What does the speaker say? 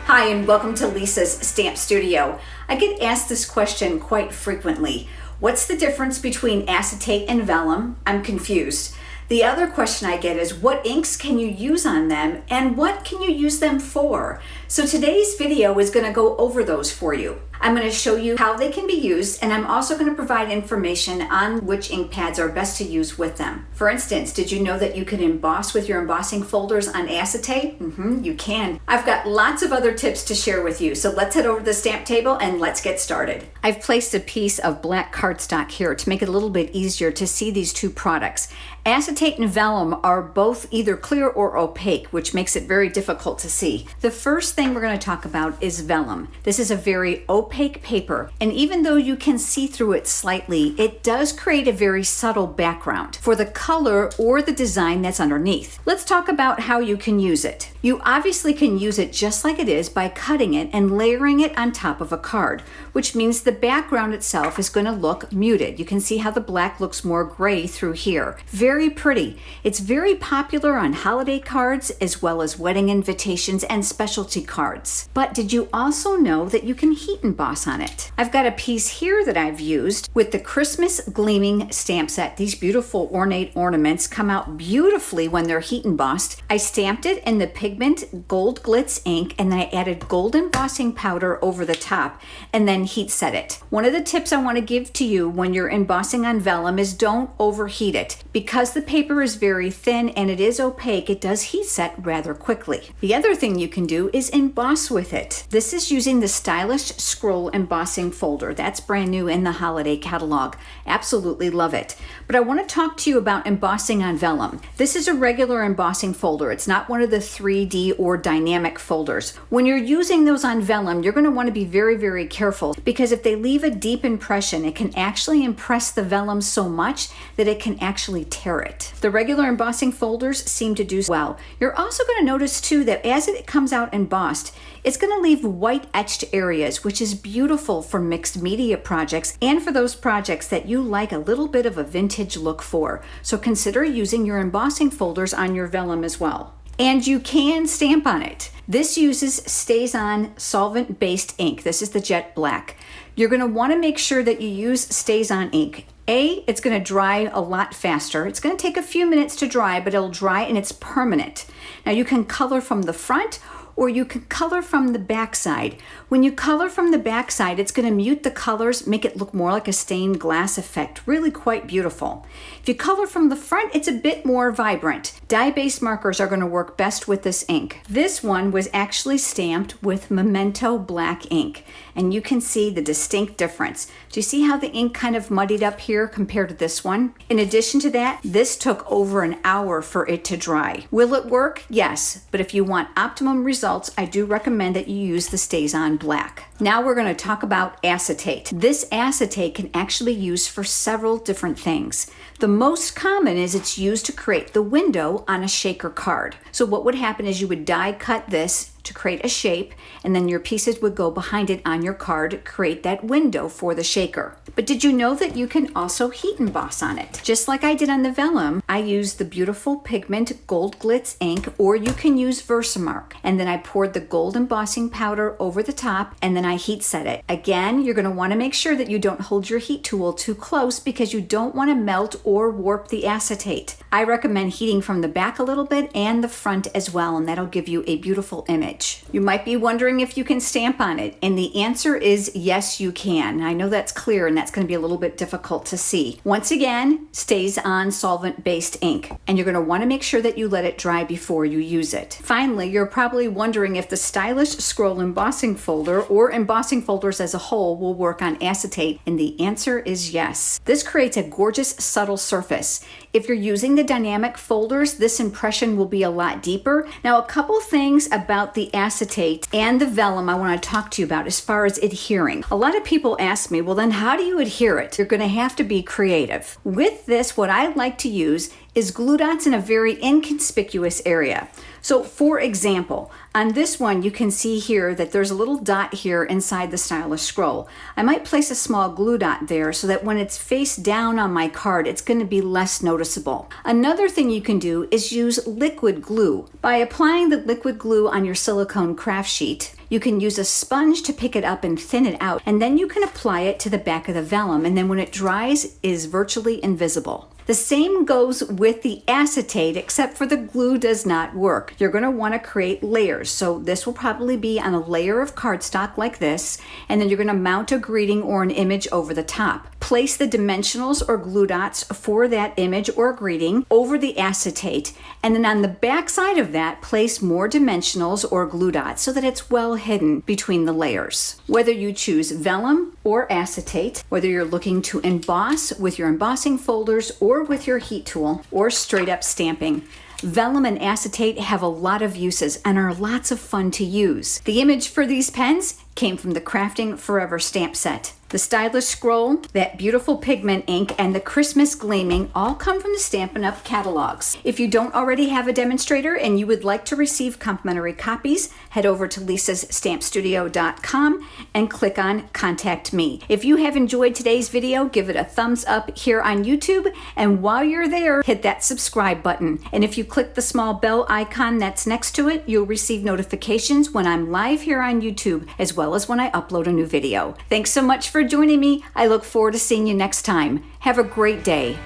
Hi, and welcome to Lisa's Stamp Studio. I get asked this question quite frequently. What's the difference between acetate and vellum? I'm confused. The other question I get is what inks can you use on them and what can you use them for? So today's video is going to go over those for you. I'm going to show you how they can be used, and I'm also going to provide information on which ink pads are best to use with them. For instance, did you know that you can emboss with your embossing folders on acetate? You can. I've got lots of other tips to share with you, so let's head over to the stamp table and let's get started. I've placed a piece of black cardstock here to make it a little bit easier to see these two products. Acetate and vellum are both either clear or opaque, which makes it very difficult to see. The first thing we're going to talk about is vellum. This is a very opaque paper, and even though you can see through it slightly, it does create a very subtle background for the color or the design that's underneath. Let's talk about how you can use it. You obviously can use it just like it is by cutting it and layering it on top of a card, which means the background itself is going to look muted. You can see how the black looks more gray through here. Very pretty. It's very popular on holiday cards as well as wedding invitations and specialty cards. But did you also know that you can heat emboss on it? I've got a piece here that I've used with the Christmas Gleaming stamp set. These beautiful ornate ornaments come out beautifully when they're heat embossed. I stamped it in the pigment gold glitz ink, and then I added gold embossing powder over the top and then heat set it. One of the tips I want to give to you when you're embossing on vellum is don't overheat it. Because the paper is very thin and it is opaque, it does heat set rather quickly. The other thing you can do is emboss with it. This is using the Stylish Scroll embossing folder. That's brand new in the holiday catalog. Absolutely love it. But I want to talk to you about embossing on vellum. This is a regular embossing folder. It's not one of the 3D or dynamic folders. When you're using those on vellum, you're going to want to be very, very careful, because if they leave a deep impression, it can actually impress the vellum so much that it can actually tear it. The regular embossing folders seem to do well. You're also going to notice too that as it comes out embossed, it's going to leave white etched areas, which is beautiful for mixed media projects and for those projects that you like a little bit of a vintage look for. So consider using your embossing folders on your vellum as well. And you can stamp on it. This uses StazOn solvent-based ink. This is the jet black. You're going to want to make sure that you use StazOn ink. It's going to dry a lot faster. It's going to take a few minutes to dry, but it'll dry and it's permanent. Now you can color from the front or you can color from the back side. When you color from the back side, it's going to mute the colors, make it look more like a stained glass effect. Really quite beautiful. If you color from the front, it's a bit more vibrant. Dye-based markers are going to work best with this ink. This one was actually stamped with Memento black ink, and you can see the distinct difference. Do you see how the ink kind of muddied up here compared to this one? In addition to that, this took over an hour for it to dry. Will it work? Yes, but if you want optimum results, I do recommend that you use the StazOn black. Now we're going to talk about acetate. This acetate can actually be used for several different things. The most common is it's used to create the window on a shaker card. So what would happen is you would die cut this to create a shape, and then your pieces would go behind it on your card to create that window for the shaker. But did you know that you can also heat emboss on it? Just like I did on the vellum, I used the beautiful pigment gold glitz ink, or you can use Versamark. And then I poured the gold embossing powder over the top, and then I heat set it. Again, you're going to want to make sure that you don't hold your heat tool too close because you don't want to melt or warp the acetate. I recommend heating from the back a little bit and the front as well, and that'll give you a beautiful image. You might be wondering if you can stamp on it, and the answer is yes, you can. I know that's clear, and that's going to be a little bit difficult to see. Once again, StazOn solvent-based ink, and you're going to want to make sure that you let it dry before you use it. Finally, you're probably wondering if the Stylish Scroll embossing folder or embossing folders as a whole will work on acetate, and the answer is yes. This creates a gorgeous, subtle surface. If you're using the dynamic folders, this impression will be a lot deeper. Now, a couple things about the acetate and the vellum I want to talk to you about as far as adhering. A lot of people ask me, well, then how do you adhere it? You're going to have to be creative. With this, what I like to use is glue dots in a very inconspicuous area. So for example, on this one, you can see here that there's a little dot here inside the Stylish Scroll. I might place a small glue dot there so that when it's face down on my card, it's going to be less noticeable. Another thing you can do is use liquid glue. By applying the liquid glue on your silicone craft sheet, You can use a sponge to pick it up and thin it out, and then you can apply it to the back of the vellum, and then when it dries, it is virtually invisible. The same goes with the acetate, except for the glue does not work. You're going to want to create layers. So this will probably be on a layer of cardstock like this, and then you're going to mount a greeting or an image over the top. Place the dimensionals or glue dots for that image or greeting over the acetate, and then on the back side of that, place more dimensionals or glue dots so that it's well hidden between the layers. Whether you choose vellum or acetate, whether you're looking to emboss with your embossing folders or with your heat tool, or straight up stamping, vellum and acetate have a lot of uses and are lots of fun to use. The image for these pens came from the Crafting Forever stamp set. The stylish scroll, that beautiful pigment ink, and the Christmas gleaming all come from the Stampin' Up! Catalogs. If you don't already have a demonstrator and you would like to receive complimentary copies, head over to lisasstampstudio.com and click on Contact Me. If you have enjoyed today's video, give it a thumbs up here on YouTube, and while you're there, hit that subscribe button. And if you click the small bell icon that's next to it, you'll receive notifications when I'm live here on YouTube, as well as when I upload a new video. Thanks so much for joining me. I look forward to seeing you next time. Have a great day.